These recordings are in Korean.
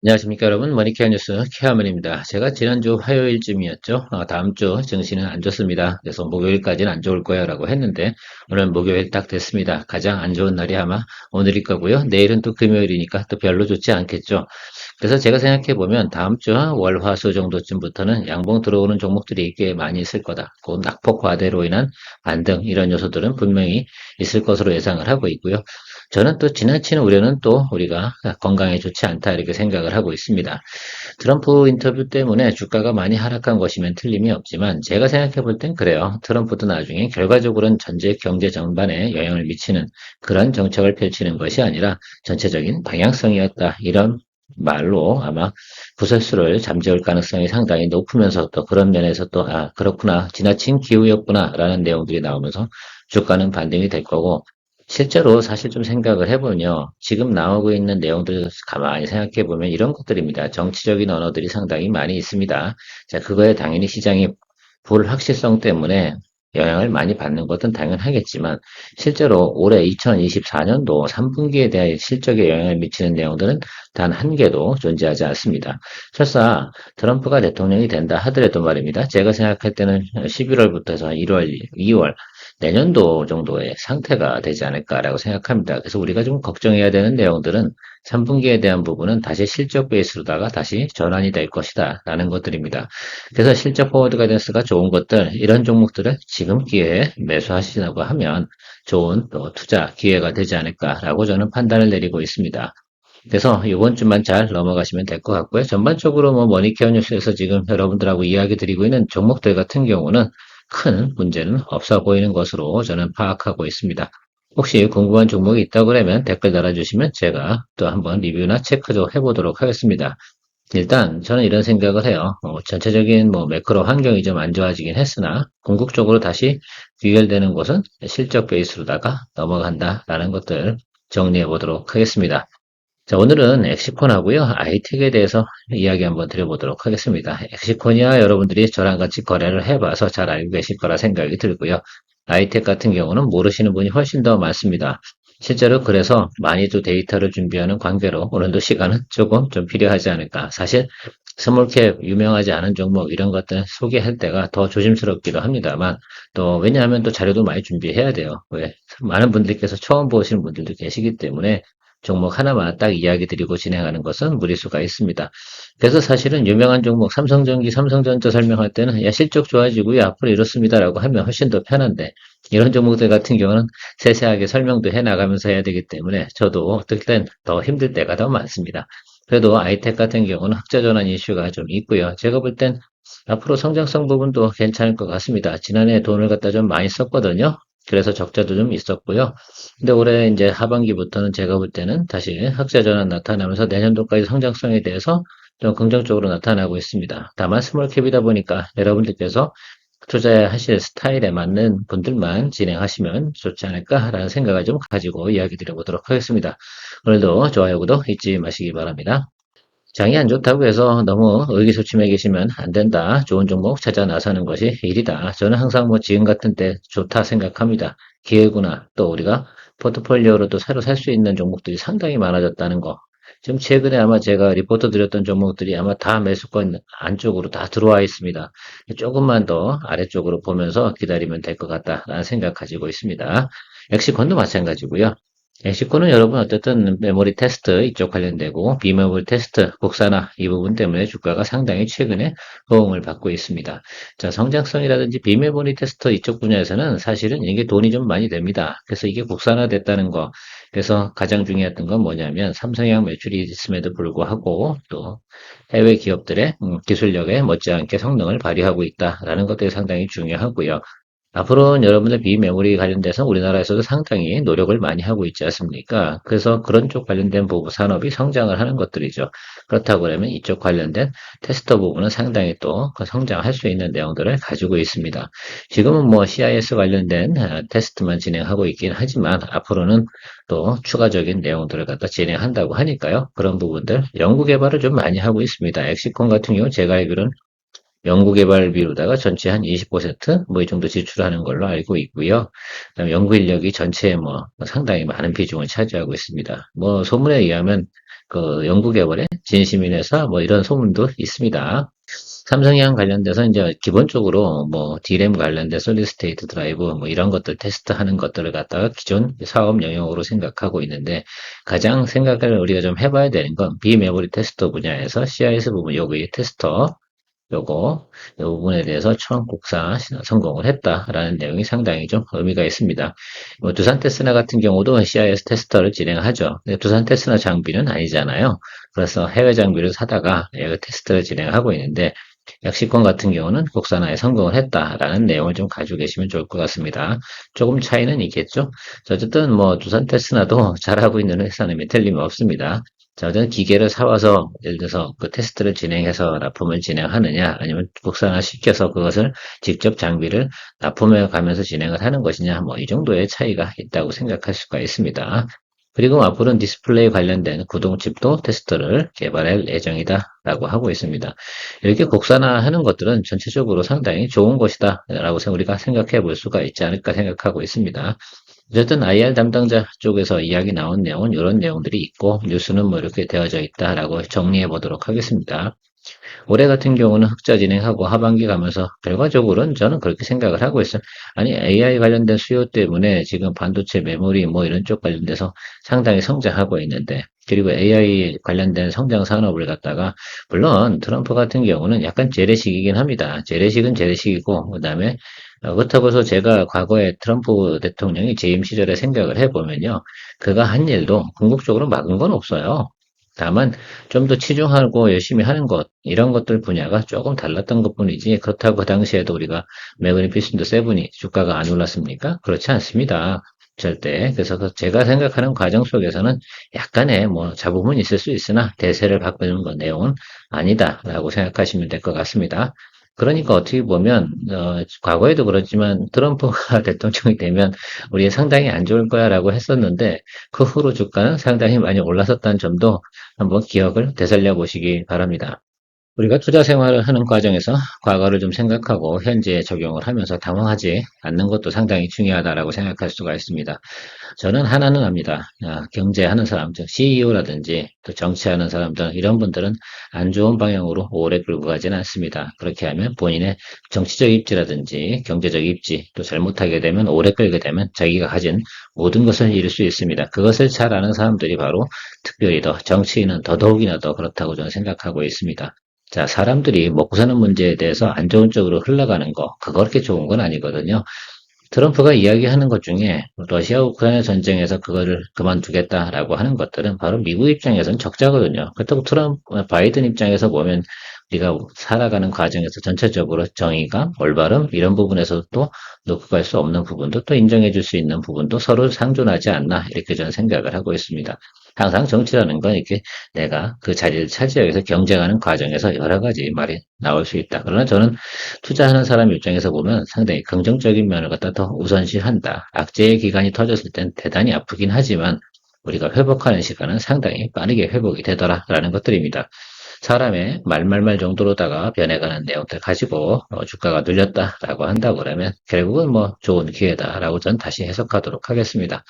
안녕하십니까 여러분, 머니케어 뉴스 케어맨입니다. 제가 지난주 화요일쯤이었죠. 다음 주 증시는 안 좋습니다. 그래서 목요일까지는 안 좋을 거야 라고 했는데 오늘 목요일 딱 됐습니다. 가장 안 좋은 날이 아마 오늘일 거고요. 내일은 또 금요일이니까 또 별로 좋지 않겠죠. 그래서 제가 생각해 보면 다음 주 월, 화, 수 정도쯤부터는 양봉 들어오는 종목들이 꽤 많이 있을 거다. 그 낙폭 과대로 인한 반등 이런 요소들은 분명히 있을 것으로 예상을 하고 있고요. 저는 또 지나치는 우려는 또 우리가 건강에 좋지 않다 이렇게 생각을 하고 있습니다. 트럼프 인터뷰 때문에 주가가 많이 하락한 것이면 틀림이 없지만 제가 생각해 볼 땐 그래요. 트럼프도 나중에 결과적으로는 전체 경제 전반에 영향을 미치는 그런 정책을 펼치는 것이 아니라 전체적인 방향성이었다. 이런 말로 아마 부설수를 잠재울 가능성이 상당히 높으면서 또 그런 면에서 또 그렇구나 지나친 기후였구나 라는 내용들이 나오면서 주가는 반등이 될 거고 실제로 사실 좀 생각을 해보면요. 지금 나오고 있는 내용들 가만히 생각해 보면 이런 것들입니다. 정치적인 언어들이 상당히 많이 있습니다. 자, 그거에 당연히 시장이 불확실성 때문에 영향을 많이 받는 것은 당연하겠지만 실제로 올해 2024년도 3분기에 대한 실적에 영향을 미치는 내용들은 단 한 개도 존재하지 않습니다. 설사 트럼프가 대통령이 된다 하더라도 말입니다. 제가 생각할 때는 11월부터 해서 1월, 2월 내년도 정도의 상태가 되지 않을까라고 생각합니다. 그래서 우리가 좀 걱정해야 되는 내용들은 3분기에 대한 부분은 다시 실적 베이스로다가 다시 전환이 될 것이다 라는 것들입니다. 그래서 실적 포워드 가이던스가 좋은 것들 이런 종목들을 지금 기회에 매수하시라고 하면 좋은 또 투자 기회가 되지 않을까라고 저는 판단을 내리고 있습니다. 그래서 이번 주만 잘 넘어가시면 될 것 같고요. 전반적으로 뭐 머니케어 뉴스에서 지금 여러분들하고 이야기 드리고 있는 종목들 같은 경우는 큰 문제는 없어 보이는 것으로 저는 파악하고 있습니다. 혹시 궁금한 종목이 있다고 그러면 댓글 달아주시면 제가 또 한번 리뷰나 체크 좀 해보도록 하겠습니다. 일단 저는 이런 생각을 해요. 전체적인 뭐 매크로 환경이 좀 안 좋아지긴 했으나 궁극적으로 다시 귀결되는 곳은 실적 베이스로다가 넘어간다라는 것들 정리해 보도록 하겠습니다. 자, 오늘은 엑시콘하고요, 아이텍에 대해서 이야기 한번 드려보도록 하겠습니다. 엑시콘이야 여러분들이 저랑 같이 거래를 해봐서 잘 알고 계실 거라 생각이 들고요. 아이텍 같은 경우는 모르시는 분이 훨씬 더 많습니다. 실제로 그래서 많이 또 데이터를 준비하는 관계로 오늘도 시간은 조금 좀 필요하지 않을까. 사실 스몰캡 유명하지 않은 종목 이런 것들 소개할 때가 더 조심스럽기도 합니다만 또 왜냐하면 또 자료도 많이 준비해야 돼요. 왜? 많은 분들께서 처음 보시는 분들도 계시기 때문에 종목 하나만 딱 이야기 드리고 진행하는 것은 무리수가 있습니다. 그래서 사실은 유명한 종목 삼성전기, 삼성전자 설명할 때는 야 실적 좋아지고요 앞으로 이렇습니다라고 하면 훨씬 더 편한데 이런 종목들 같은 경우는 세세하게 설명도 해 나가면서 해야 되기 때문에 저도 어떨 땐 더 힘들 때가 더 많습니다. 그래도 아이텍 같은 경우는 흑자 전환 이슈가 좀 있고요. 제가 볼 땐 앞으로 성장성 부분도 괜찮을 것 같습니다. 지난해 돈을 갖다 좀 많이 썼거든요. 그래서 적자도 좀 있었고요. 근데 올해 이제 하반기부터는 제가 볼 때는 다시 흑자 전환 나타나면서 내년도까지 성장성에 대해서 좀 긍정적으로 나타나고 있습니다. 다만 스몰캡이다 보니까 여러분들께서 투자하실 스타일에 맞는 분들만 진행하시면 좋지 않을까라는 생각을 좀 가지고 이야기 드려보도록 하겠습니다. 오늘도 좋아요, 구독 잊지 마시기 바랍니다. 장이 안 좋다고 해서 너무 의기소침해 계시면 안 된다. 좋은 종목 찾아 나서는 것이 일이다. 저는 항상 뭐 지금 같은 때 좋다 생각합니다. 기회구나. 또 우리가 포트폴리오로 또 새로 살 수 있는 종목들이 상당히 많아졌다는 거. 지금 최근에 아마 제가 리포트 드렸던 종목들이 아마 다 매수권 안쪽으로 다 들어와 있습니다. 조금만 더 아래쪽으로 보면서 기다리면 될 것 같다라는 생각 가지고 있습니다. 엑시콘도 마찬가지고요. 엑시코는 여러분 어쨌든 메모리 테스트 이쪽 관련되고 비메모리 테스트 국산화 이 부분 때문에 주가가 상당히 최근에 호응을 받고 있습니다. 자, 성장성이라든지 비메모리 테스트 이쪽 분야에서는 사실은 이게 돈이 좀 많이 됩니다. 그래서 이게 국산화 됐다는 거. 그래서 가장 중요했던 건 뭐냐면 삼성향 매출이 있음에도 불구하고 또 해외 기업들의 기술력에 못지않게 성능을 발휘하고 있다라는 것들이 상당히 중요하고요. 앞으로는 여러분들 비메모리 관련돼서 우리나라에서도 상당히 노력을 많이 하고 있지 않습니까? 그래서 그런 쪽 관련된 부분 산업이 성장을 하는 것들이죠. 그렇다고 그러면 이쪽 관련된 테스터 부분은 상당히 또 그 성장할 수 있는 내용들을 가지고 있습니다. 지금은 뭐 CIS 관련된 테스트만 진행하고 있긴 하지만 앞으로는 또 추가적인 내용들을 갖다 진행한다고 하니까요. 그런 부분들 연구 개발을 좀 많이 하고 있습니다. 엑시콘 같은 경우 제가 알기로는 연구개발비로다가 전체 한 20%뭐 이 정도 지출하는 걸로 알고 있고요. 그다음에 연구 인력이 전체에 뭐 상당히 많은 비중을 차지하고 있습니다. 뭐 소문에 의하면 그 연구개발에 진심인 회사 뭐 이런 소문도 있습니다. 삼성이랑 관련돼서 이제 기본적으로 뭐 D램 관련된 솔리드 스테이트 드라이브 뭐 이런 것들 테스트하는 것들을 갖다가 기존 사업 영역으로 생각하고 있는데 가장 생각을 우리가 좀 해봐야 되는 건 비메모리 테스터 분야에서 CIS 부분 여기 테스터 요거 이 부분에 대해서 처음 국산 성공을 했다라는 내용이 상당히 좀 의미가 있습니다. 뭐 두산 테스나 같은 경우도 CIS 테스터를 진행하죠. 근데 두산 테스나 장비는 아니잖아요. 그래서 해외 장비를 사다가 테스트를 진행하고 있는데 약시권 같은 경우는 국산화에 성공을 했다라는 내용을 좀 가지고 계시면 좋을 것 같습니다. 조금 차이는 있겠죠. 어쨌든 뭐 두산 테스나도 잘하고 있는 회사는 틀림없습니다. 자, 어떤 기계를 사와서 예를 들어서 그 테스트를 진행해서 납품을 진행하느냐 아니면 국산화 시켜서 그것을 직접 장비를 납품해 가면서 진행을 하는 것이냐 뭐 이 정도의 차이가 있다고 생각할 수가 있습니다. 그리고 앞으로는 디스플레이 관련된 구동칩도 테스트를 개발할 예정이다라고 하고 있습니다. 이렇게 국산화하는 것들은 전체적으로 상당히 좋은 것이다라고 우리가 생각해 볼 수가 있지 않을까 생각하고 있습니다. 어쨌든 IR 담당자 쪽에서 이야기 나온 내용은 이런 내용들이 있고 뉴스는 뭐 이렇게 되어져 있다라고 정리해 보도록 하겠습니다. 올해 같은 경우는 흑자 진행하고 하반기 가면서 결과적으로는 저는 그렇게 생각을 하고 있어요. 아니 AI 관련된 수요 때문에 지금 반도체 메모리 뭐 이런 쪽 관련돼서 상당히 성장하고 있는데 그리고 AI 관련된 성장 산업을 갖다가 물론 트럼프 같은 경우는 약간 재래식이긴 합니다. 재래식은 재래식이고 그다음에 그렇다고 해서 제가 과거에 트럼프 대통령이 재임 시절에 생각을 해보면요. 그가 한 일도 궁극적으로 막은 건 없어요. 다만 좀 더 치중하고 열심히 하는 것 이런 것들 분야가 조금 달랐던 것뿐이지 그렇다고 그 당시에도 우리가 매그니피센트 세븐이 주가가 안 올랐습니까? 그렇지 않습니다. 절대. 그래서 제가 생각하는 과정 속에서는 약간의 뭐 잡음은 있을 수 있으나 대세를 바꾸는 건 내용은 아니다라고 생각하시면 될 것 같습니다. 그러니까 어떻게 보면 과거에도 그렇지만 트럼프가 대통령이 되면 우리 상당히 안 좋을 거야라고 했었는데 그 후로 주가는 상당히 많이 올랐었다는 점도 한번 기억을 되살려 보시기 바랍니다. 우리가 투자 생활을 하는 과정에서 과거를 좀 생각하고 현재에 적용을 하면서 당황하지 않는 것도 상당히 중요하다라고 생각할 수가 있습니다. 저는 하나는 압니다. 경제하는 사람, 즉 CEO라든지 또 정치하는 사람들 이런 분들은 안 좋은 방향으로 오래 끌고 가지는 않습니다. 그렇게 하면 본인의 정치적 입지라든지 경제적 입지 또 잘못하게 되면 오래 끌게 되면 자기가 가진 모든 것을 잃을 수 있습니다. 그것을 잘 아는 사람들이 바로 특별히 더 정치인은 더더욱이나 더 그렇다고 저는 생각하고 있습니다. 자, 사람들이 먹고 사는 문제에 대해서 안 좋은 쪽으로 흘러가는 거, 그거 그렇게 좋은 건 아니거든요. 트럼프가 이야기하는 것 중에 러시아 우크라이나 전쟁에서 그거를 그만두겠다라고 하는 것들은 바로 미국 입장에서는 적자거든요. 그렇다고 바이든 입장에서 보면 우리가 살아가는 과정에서 전체적으로 정의감, 올바름 이런 부분에서도 놓고 갈 수 없는 부분도 또 인정해 줄 수 있는 부분도 서로 상존하지 않나 이렇게 저는 생각을 하고 있습니다. 항상 정치라는 건 이렇게 내가 그 자리를 차지하기 위해서 경쟁하는 과정에서 여러 가지 말이 나올 수 있다. 그러나 저는 투자하는 사람 입장에서 보면 상당히 긍정적인 면을 갖다 더 우선시한다. 악재의 기간이 터졌을 땐 대단히 아프긴 하지만 우리가 회복하는 시간은 상당히 빠르게 회복이 되더라라는 것들입니다. 사람의 말말말 정도로다가 변해가는 내용들 가지고 주가가 눌렸다라고 한다고 그러면 결국은 뭐 좋은 기회다라고 전 다시 해석하도록 하겠습니다.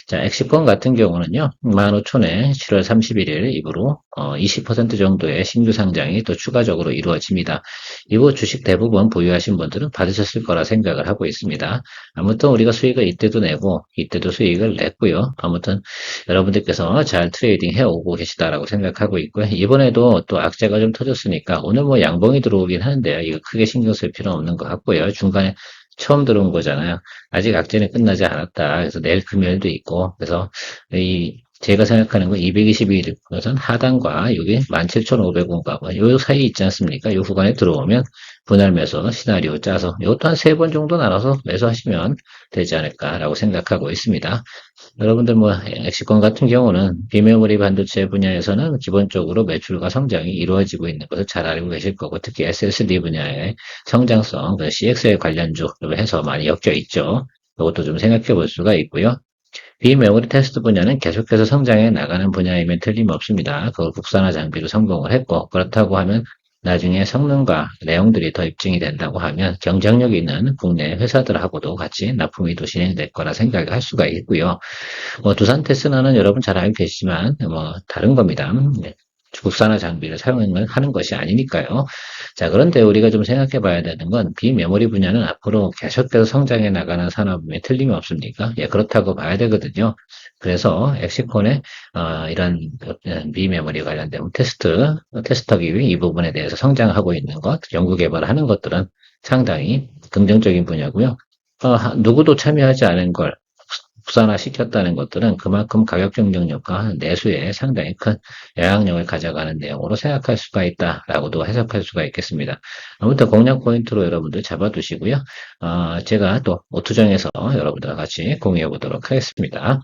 자, 엑시권 같은 경우는요, 15,000에 7월 31일 이후로 20% 정도의 신규 상장이 또 추가적으로 이루어집니다. 이후 주식 대부분 보유하신 분들은 받으셨을 거라 생각을 하고 있습니다. 아무튼 우리가 수익을 이때도 내고 이때도 수익을 냈고요. 아무튼 여러분들께서 잘 트레이딩 해오고 계시다라고 생각하고 있고요. 이번에도 또 악재가 좀 터졌으니까 오늘 뭐 양봉이 들어오긴 하는데요. 이거 크게 신경 쓸 필요는 없는 것 같고요. 중간에 처음 들어온 거잖아요. 아직 악재는 끝나지 않았다. 그래서 내일 금요일도 있고, 그래서 제가 생각하는 건 222일, 그것은 하단과 여기 17,500원과 요 사이 있지 않습니까? 요 구간에 들어오면 분할 매수 시나리오 짜서 이것도 한 3번 정도 나눠서 매수하시면 되지 않을까라고 생각하고 있습니다. 여러분들 뭐 엑시권 같은 경우는 비메모리 반도체 분야에서는 기본적으로 매출과 성장이 이루어지고 있는 것을 잘 알고 계실 거고 특히 SSD 분야의 성장성, CX에 관련주로 해서 많이 엮여 있죠. 이것도 좀 생각해 볼 수가 있고요. 비메모리 테스트 분야는 계속해서 성장해 나가는 분야임에 틀림없습니다. 그걸 국산화 장비로 성공을 했고 그렇다고 하면 나중에 성능과 내용들이 더 입증이 된다고 하면 경쟁력 있는 국내 회사들하고도 같이 납품이 또 진행될 거라 생각할 수가 있고요. 뭐 두산 테스라는 여러분 잘 알고 계시지만 뭐 다른 겁니다. 네. 국산화 장비를 사용을 하는 것이 아니니까요. 자, 그런데 우리가 좀 생각해 봐야 되는 건 비메모리 분야는 앞으로 계속해서 성장해 나가는 산업에 틀림이 없습니까? 예, 그렇다고 봐야 되거든요. 그래서 엑시콘의 이런 비메모리 관련된 테스터 기획 이 부분에 대해서 성장하고 있는 것, 연구 개발하는 것들은 상당히 긍정적인 분야고요. 누구도 참여하지 않은 걸 국산화 시켰다는 것들은 그만큼 가격 경쟁력과 내수에 상당히 큰 영향력을 가져가는 내용으로 생각할 수가 있다라고도 해석할 수가 있겠습니다. 아무튼 공략 포인트로 여러분들 잡아두시고요. 제가 또 오투정에서 여러분들과 같이 공유해 보도록 하겠습니다.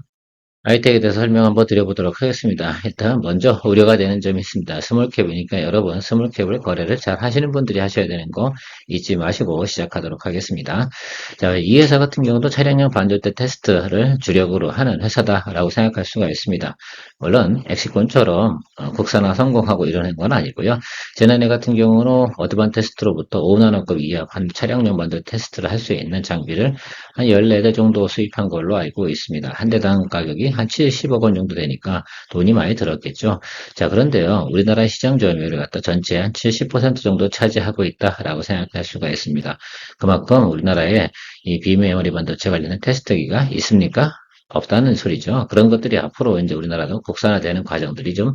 아이텍에 대해서 설명 한번 드려보도록 하겠습니다. 일단 먼저 우려가 되는 점이 있습니다. 스몰캡이니까 여러분 스몰캡을 거래를 잘 하시는 분들이 하셔야 되는 거 잊지 마시고 시작하도록 하겠습니다. 자, 이 회사 같은 경우도 차량용 반도체 테스트를 주력으로 하는 회사다라고 생각할 수가 있습니다. 물론 엑시콘처럼 국산화 성공하고 이러는 건 아니고요. 지난해 같은 경우는 어드밴 테스트로부터 5나노급 이하 차량용 반도체 테스트를 할 수 있는 장비를 한 14대 정도 수입한 걸로 알고 있습니다. 한 대당 가격이 한 70억 원 정도 되니까 돈이 많이 들었겠죠. 자, 그런데요, 우리나라 시장 점유율을 갖다 전체 한 70% 정도 차지하고 있다라고 생각할 수가 있습니다. 그만큼 우리나라에 이 비메모리 반도체 관련된 테스트기가 있습니까? 없다는 소리죠. 그런 것들이 앞으로 이제 우리나라도 국산화되는 과정들이 좀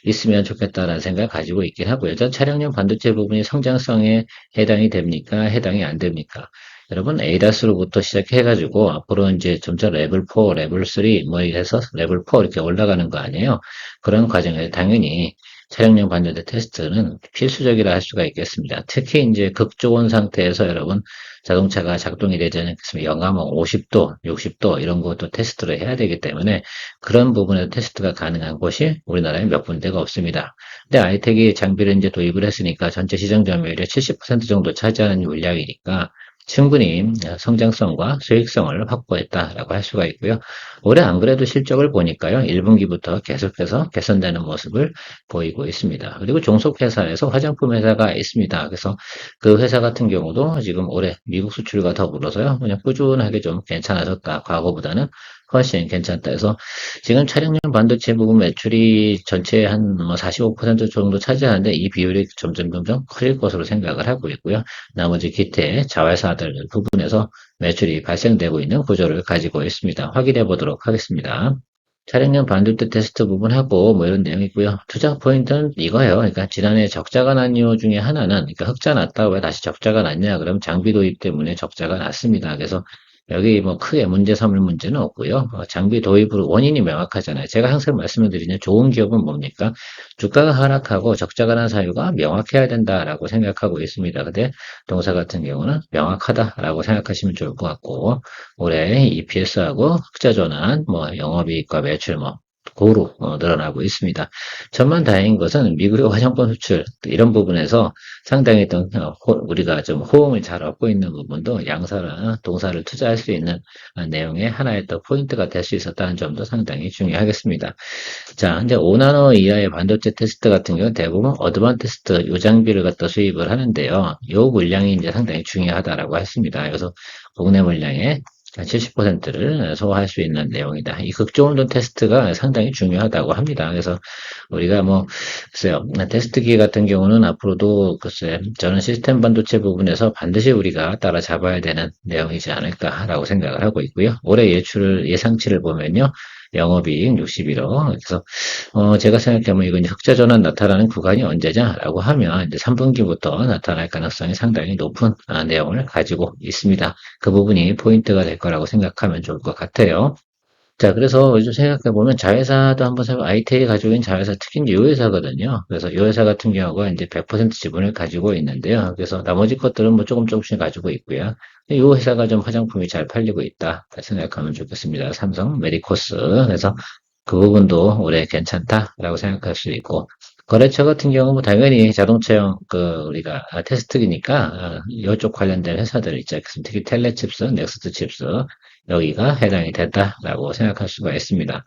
있으면 좋겠다라는 생각을 가지고 있긴 하고요. 전 차량용 반도체 부분이 성장성에 해당이 됩니까? 해당이 안 됩니까? 여러분, ADAS로부터 시작해가지고 앞으로 이제 점차 레벨 4, 레벨 3, 뭐 해서 레벨 4 이렇게 올라가는 거 아니에요? 그런 과정에서 당연히 차량용 반도체 테스트는 필수적이라 할 수가 있겠습니다. 특히 이제 극초원 상태에서 여러분 자동차가 작동이 되지 않겠습니까? 영하 뭐 50도, 60도 이런 것도 테스트를 해야 되기 때문에 그런 부분에서 테스트가 가능한 곳이 우리나라에 몇 군데가 없습니다. 근데 아이텍이 장비를 이제 도입을 했으니까 전체 시장 점유율의 70% 정도 차지하는 물량이니까 충분히 성장성과 수익성을 확보했다라고 할 수가 있고요. 올해 안 그래도 실적을 보니까요. 1분기부터 계속해서 개선되는 모습을 보이고 있습니다. 그리고 종속회사에서 화장품 회사가 있습니다. 그래서 그 회사 같은 경우도 지금 올해 미국 수출과 더불어서요. 그냥 꾸준하게 좀 괜찮아졌다. 과거보다는 훨씬 괜찮다 해서 지금 차량용 반도체 부분 매출이 전체의 한뭐 45% 정도 차지하는데 이 비율이 점점 커질 것으로 생각을 하고 있고요. 나머지 기태 자회사들 부분에서 매출이 발생되고 있는 구조를 가지고 있습니다. 확인해 보도록 하겠습니다. 차량용 반도체 테스트 부분하고 뭐 이런 내용이고요. 투자 포인트는 이거예요. 그러니까 지난해 적자가 난 이유 중에 하나는 그러니까 흑자 났다 왜 다시 적자가 났냐? 그럼 장비 도입 때문에 적자가 났습니다. 그래서 여기 뭐 크게 문제 삼을 문제는 없고요. 장비 도입으로 원인이 명확하잖아요. 제가 항상 말씀을 드리는 좋은 기업은 뭡니까? 주가가 하락하고 적자가 난 사유가 명확해야 된다라고 생각하고 있습니다. 근데 동사 같은 경우는 명확하다라고 생각하시면 좋을 것 같고 올해 EPS하고 흑자 전환, 뭐 영업이익과 매출 뭐 고루 늘어나고 있습니다. 천만 다행인 것은 미국의 화장품 수출 이런 부분에서 상당히 또 우리가 좀 호응을 잘 얻고 있는 부분도 양사나 동사를 투자할 수 있는 내용의 하나의 또 포인트가 될 수 있었다는 점도 상당히 중요하겠습니다. 자, 이제 5나노 이하의 반도체 테스트 같은 경우는 대부분 어드밴 테스트 요 장비를 갖다 수입을 하는데요. 요 물량이 이제 상당히 중요하다라고 했습니다. 그래서 국내 물량의 70%를 소화할 수 있는 내용이다. 이 극저온도 테스트가 상당히 중요하다고 합니다. 그래서 우리가 뭐, 글쎄요, 테스트기 같은 경우는 앞으로도 글쎄, 저는 시스템 반도체 부분에서 반드시 우리가 따라잡아야 되는 내용이지 않을까라고 생각을 하고 있고요. 올해 예상치를 보면요. 영업이익 61억. 그래서 제가 생각하면 이건 흑자 전환 나타나는 구간이 언제냐라고 하면 이제 3분기부터 나타날 가능성이 상당히 높은 내용을 가지고 있습니다. 그 부분이 포인트가 될 거라고 생각하면 좋을 것 같아요. 자, 그래서 요즘 생각해보면 자회사도 한번 생각, 아이텍이 가지고 있는 자회사, 특히 이제 요 회사거든요. 그래서 요 회사 같은 경우가 이제 100% 지분을 가지고 있는데요. 그래서 나머지 것들은 뭐 조금씩 가지고 있고요. 요 회사가 좀 화장품이 잘 팔리고 있다 생각하면 좋겠습니다. 삼성, 메디코스. 그래서 그 부분도 올해 괜찮다라고 생각할 수 있고, 거래처 같은 경우 뭐 당연히 자동차용 우리가 테스트기니까 이쪽 관련된 회사들 있지 않겠습니까? 특히 텔레칩스, 넥스트 칩스 여기가 해당이 됐다라고 생각할 수가 있습니다.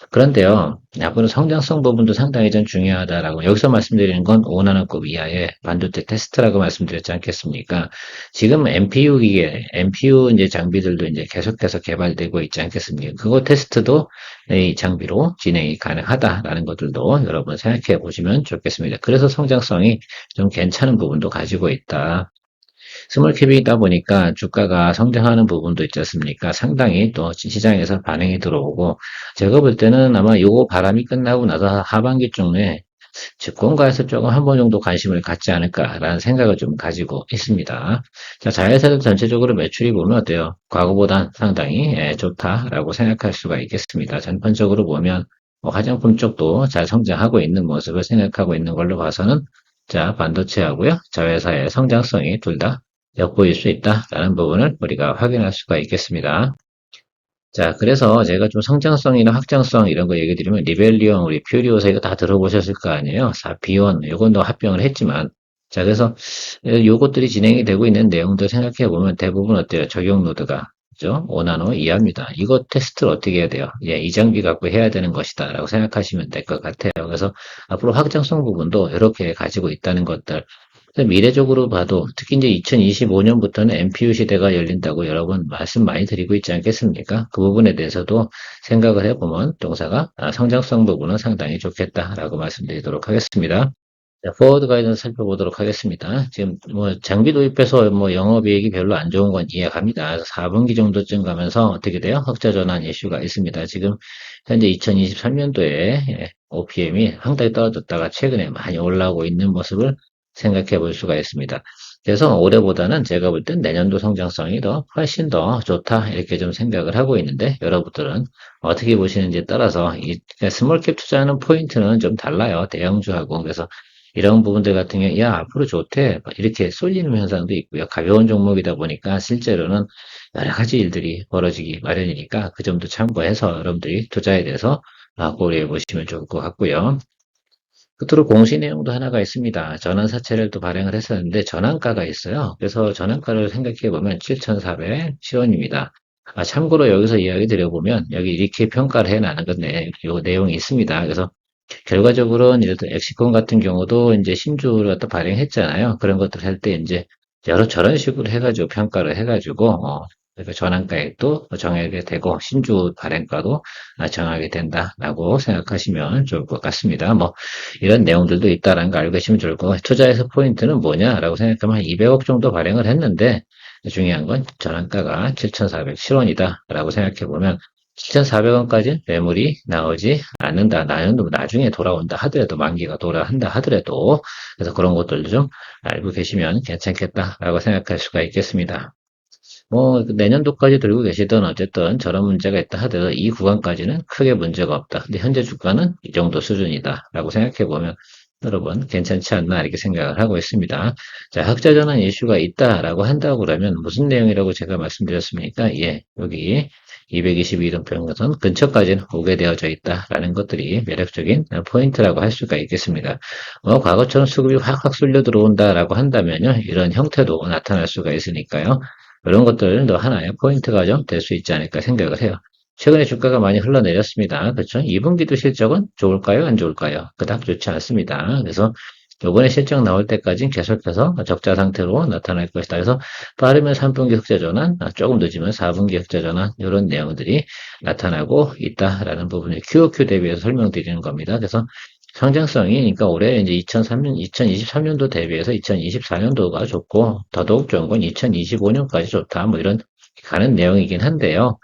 그런데요, 앞으로 성장성 부분도 상당히 좀 중요하다라고, 여기서 말씀드리는 건 5나노급 이하의 반도체 테스트라고 말씀드렸지 않겠습니까? 지금 MPU 기계, MPU 이제 장비들도 이제 계속해서 개발되고 있지 않겠습니까? 그거 테스트도 이 장비로 진행이 가능하다라는 것들도 여러분 생각해 보시면 좋겠습니다. 그래서 성장성이 좀 괜찮은 부분도 가지고 있다. 스몰캡이다 보니까 주가가 성장하는 부분도 있지 않습니까? 상당히 또 시장에서 반응이 들어오고, 제가 볼 때는 아마 요거 바람이 끝나고 나서 하반기 쪽에 증권가에서 조금 한 번 정도 관심을 갖지 않을까라는 생각을 좀 가지고 있습니다. 자, 자회사들 전체적으로 매출이 보면 어때요? 과거보단 상당히 좋다라고 생각할 수가 있겠습니다. 전반적으로 보면 화장품 쪽도 잘 성장하고 있는 모습을 생각하고 있는 걸로 봐서는, 자, 반도체하고요, 자회사의 성장성이 둘 다 엿보일 수 있다라는 부분을 우리가 확인할 수가 있겠습니다. 자, 그래서 제가 좀 성장성이나 확장성 이런 거 얘기 드리면, 리벨리온, 우리 퓨리오사 이거 다 들어보셨을 거 아니에요? 비원, 요건도 합병을 했지만, 자, 그래서 요것들이 진행이 되고 있는 내용들 생각해 보면 대부분 어때요? 적용 노드가, 그죠? 5나노 이하입니다. 이거 테스트를 어떻게 해야 돼요? 예, 이 장비 갖고 해야 되는 것이다 라고 생각하시면 될 것 같아요. 그래서 앞으로 확장성 부분도 이렇게 가지고 있다는 것들, 미래적으로 봐도 특히 이제 2025년부터는 MPU 시대가 열린다고 여러 번 말씀 많이 드리고 있지 않겠습니까? 그 부분에 대해서도 생각을 해보면 동사가 성장성 부분은 상당히 좋겠다라고 말씀드리도록 하겠습니다. 자, 포워드 가이드를 살펴보도록 하겠습니다. 지금 뭐 장비 도입해서 뭐 영업이익이 별로 안 좋은 건 이해합니다. 그래서 4분기 정도쯤 가면서 어떻게 돼요? 흑자 전환 이슈가 있습니다. 지금 현재 2023년도에 OPM이 상당히 떨어졌다가 최근에 많이 올라오고 있는 모습을 생각해 볼 수가 있습니다. 그래서 올해보다는 제가 볼 땐 내년도 성장성이 훨씬 더 좋다 이렇게 좀 생각을 하고 있는데, 여러분들은 어떻게 보시는지에 따라서 이 스몰캡 투자하는 포인트는 좀 달라요. 대형주하고. 그래서 이런 부분들 같은 경우에 야 앞으로 좋대 이렇게 쏠리는 현상도 있고요. 가벼운 종목이다 보니까 실제로는 여러 가지 일들이 벌어지기 마련이니까 그 점도 참고해서 여러분들이 투자에 대해서 고려해 보시면 좋을 것 같고요. 끝으로 공시 내용도 하나가 있습니다. 전환사채를 또 발행을 했었는데 전환가가 있어요. 그래서 전환가를 생각해 보면 7,410원입니다. 참고로 여기서 이야기 드려보면 여기 이렇게 평가를 해나는 건데 요 내용이 있습니다. 그래서 결과적으로는 예를 들어 엑시콘 같은 경우도 이제 신주를 갖다 발행했잖아요. 그런 것들 할 때 이제 여러 저런 식으로 해가지고 평가를 해가지고 그러니까 전환가액도 정하게 되고 신주 발행가도 정하게 된다라고 생각하시면 좋을 것 같습니다. 뭐 이런 내용들도 있다라는 거 알고 계시면 좋을 거고, 투자에서 포인트는 뭐냐라고 생각하면 한 200억 정도 발행을 했는데 중요한 건 전환가가 7,407원이다라고 생각해 보면 7,400원까지 매물이 나오지 않는다. 나중에 돌아온다 하더라도, 만기가 돌아한다 하더라도, 그래서 그런 것들도 좀 알고 계시면 괜찮겠다라고 생각할 수가 있겠습니다. 뭐 내년도까지 들고 계시던 어쨌든 저런 문제가 있다 하더라도 이 구간까지는 크게 문제가 없다. 근데 현재 주가는 이 정도 수준이다라고 생각해 보면 여러분 괜찮지 않나 이렇게 생각을 하고 있습니다. 자, 흑자 전환 이슈가 있다라고 한다고 그러면 무슨 내용이라고 제가 말씀드렸습니까? 예, 여기 222등평선 근처까지는 오게 되어져 있다라는 것들이 매력적인 포인트라고 할 수가 있겠습니다. 과거처럼 수급이 확확 쏠려 들어온다라고 한다면요, 이런 형태도 나타날 수가 있으니까요. 이런 것들도 하나의 포인트가 좀 될 수 있지 않을까 생각을 해요. 최근에 주가가 많이 흘러내렸습니다. 그렇죠? 2분기도 실적은 좋을까요? 안 좋을까요? 그닥 좋지 않습니다. 그래서 요번에 실적 나올 때까지는 계속해서 적자 상태로 나타날 것이다. 그래서 빠르면 3분기 흑자 전환, 조금 늦으면 4분기 흑자 전환, 이런 내용들이 나타나고 있다라는 부분을 QOQ 대비해서 설명드리는 겁니다. 그래서 성장성이, 그러니까 올해 이제 2023년도 대비해서 2024년도가 좋고, 더더욱 좋은 건 2025년까지 좋다. 뭐 이런 가는 내용이긴 한데요.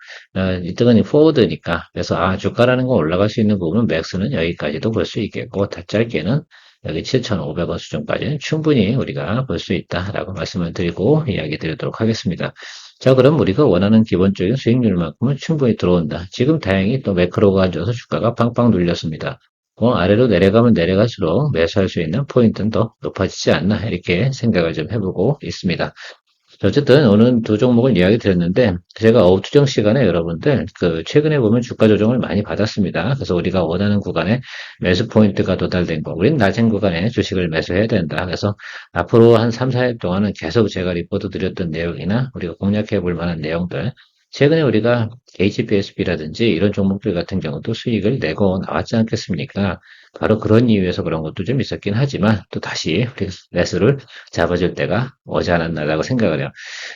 이때는 포워드니까. 그래서, 주가라는 건 올라갈 수 있는 부분은 맥스는 여기까지도 볼 수 있겠고, 더 짧게는 여기 7,500원 수준까지는 충분히 우리가 볼 수 있다라고 말씀을 드리고 이야기 드리도록 하겠습니다. 자, 그럼 우리가 원하는 기본적인 수익률만큼은 충분히 들어온다. 지금 다행히 또 매크로가 안 좋아서 주가가 팡팡 눌렸습니다. 아래로 내려가면 내려갈수록 매수할 수 있는 포인트는 더 높아지지 않나 이렇게 생각을 좀 해보고 있습니다. 어쨌든 오늘 두 종목을 이야기 드렸는데 제가 오후 투정 시간에 여러분들 최근에 보면 주가 조정을 많이 받았습니다. 그래서 우리가 원하는 구간에 매수 포인트가 도달된 거, 우리는 낮은 구간에 주식을 매수해야 된다. 그래서 앞으로 한 3, 4일 동안은 계속 제가 리포트 드렸던 내용이나 우리가 공략해 볼 만한 내용들 최근에 우리가 HBSB라든지 이런 종목들 같은 경우도 수익을 내고 나왔지 않겠습니까? 바로 그런 이유에서 그런 것도 좀 있었긴 하지만 또 다시 우리 매수를 잡아줄 때가 오지 않았나라고 생각을 해요.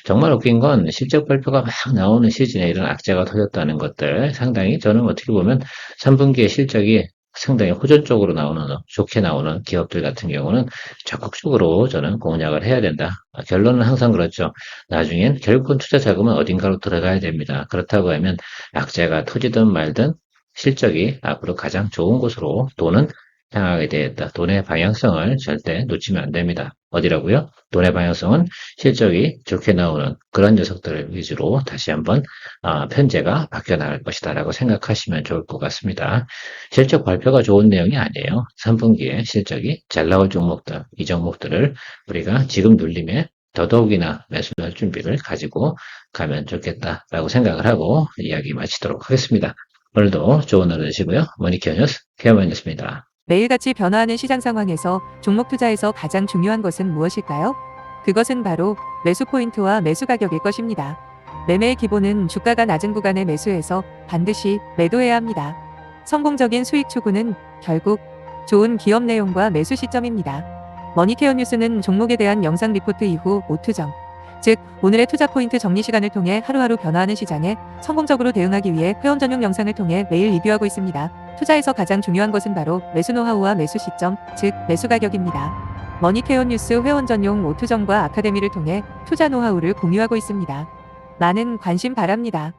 정말 웃긴 건 실적 발표가 막 나오는 시즌에 이런 악재가 터졌다는 것들 상당히 저는 어떻게 보면 3분기의 실적이 상당히 호전적으로 나오는, 좋게 나오는 기업들 같은 경우는 적극적으로 저는 공략을 해야 된다. 결론은 항상 그렇죠. 나중엔 결국은 투자 자금은 어딘가로 들어가야 됩니다. 그렇다고 하면 악재가 터지든 말든 실적이 앞으로 가장 좋은 곳으로 돈은 향하게 되었다. 돈의 방향성을 절대 놓치면 안 됩니다. 어디라고요? 돈의 방향성은 실적이 좋게 나오는 그런 녀석들을 위주로 다시 한번 편제가 바뀌어 나갈 것이다라고 생각하시면 좋을 것 같습니다. 실적 발표가 좋은 내용이 아니에요. 3분기에 실적이 잘 나올 종목들, 이 종목들을 우리가 지금 눌림에 더더욱이나 매수할 준비를 가지고 가면 좋겠다라고 생각을 하고 이야기 마치도록 하겠습니다. 오늘도 좋은 하루 되시고요. 머니케어 뉴스 케어만이었습니다. 매일같이 변화하는 시장 상황에서 종목 투자에서 가장 중요한 것은 무엇일까요? 그것은 바로 매수 포인트와 매수 가격일 것입니다. 매매의 기본은 주가가 낮은 구간에 매수해서 반드시 매도해야 합니다. 성공적인 수익 추구는 결국 좋은 기업 내용과 매수 시점입니다. 머니케어 뉴스는 종목에 대한 영상 리포트 이후 오투정, 즉 오늘의 투자 포인트 정리 시간을 통해 하루하루 변화하는 시장에 성공적으로 대응하기 위해 회원 전용 영상을 통해 매일 리뷰하고 있습니다. 투자에서 가장 중요한 것은 바로 매수 노하우와 매수 시점, 즉 매수 가격입니다. 머니케어 뉴스 회원 전용 오투정과 아카데미를 통해 투자 노하우를 공유하고 있습니다. 많은 관심 바랍니다.